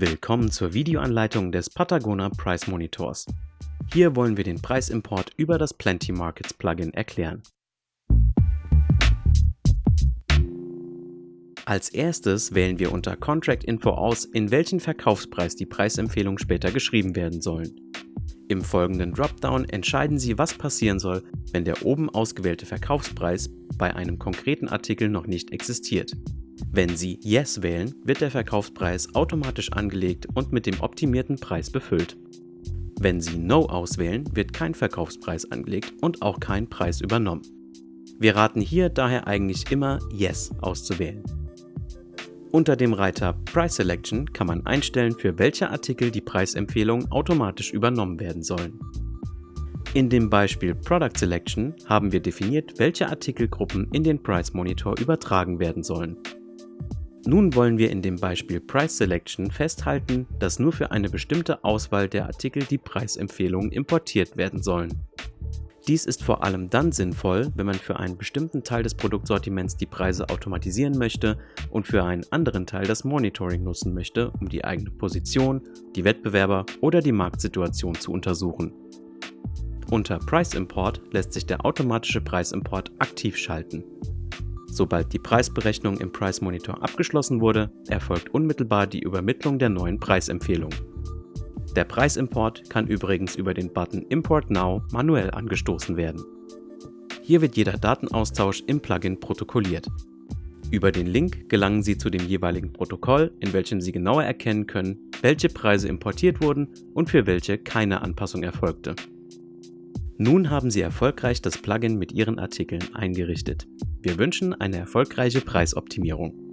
Willkommen zur Videoanleitung des Patagona Price Monitors. Hier wollen wir den Preisimport über das Plenty Markets Plugin erklären. Als erstes wählen wir unter Contract Info aus, in welchen Verkaufspreis die Preisempfehlungen später geschrieben werden sollen. Im folgenden Dropdown entscheiden Sie, was passieren soll, wenn der oben ausgewählte Verkaufspreis bei einem konkreten Artikel noch nicht existiert. Wenn Sie Yes wählen, wird der Verkaufspreis automatisch angelegt und mit dem optimierten Preis befüllt. Wenn Sie No auswählen, wird kein Verkaufspreis angelegt und auch kein Preis übernommen. Wir raten hier daher eigentlich immer Yes auszuwählen. Unter dem Reiter Price Selection kann man einstellen, für welche Artikel die Preisempfehlungen automatisch übernommen werden sollen. In dem Beispiel Product Selection haben wir definiert, welche Artikelgruppen in den Price Monitor übertragen werden sollen. Nun wollen wir in dem Beispiel Price Selection festhalten, dass nur für eine bestimmte Auswahl der Artikel die Preisempfehlungen importiert werden sollen. Dies ist vor allem dann sinnvoll, wenn man für einen bestimmten Teil des Produktsortiments die Preise automatisieren möchte und für einen anderen Teil das Monitoring nutzen möchte, um die eigene Position, die Wettbewerber oder die Marktsituation zu untersuchen. Unter Price Import lässt sich der automatische Preisimport aktiv schalten. Sobald die Preisberechnung im Price Monitor abgeschlossen wurde, erfolgt unmittelbar die Übermittlung der neuen Preisempfehlung. Der Preisimport kann übrigens über den Button Import Now manuell angestoßen werden. Hier wird jeder Datenaustausch im Plugin protokolliert. Über den Link gelangen Sie zu dem jeweiligen Protokoll, in welchem Sie genauer erkennen können, welche Preise importiert wurden und für welche keine Anpassung erfolgte. Nun haben Sie erfolgreich das Plugin mit Ihren Artikeln eingerichtet. Wir wünschen eine erfolgreiche Preisoptimierung.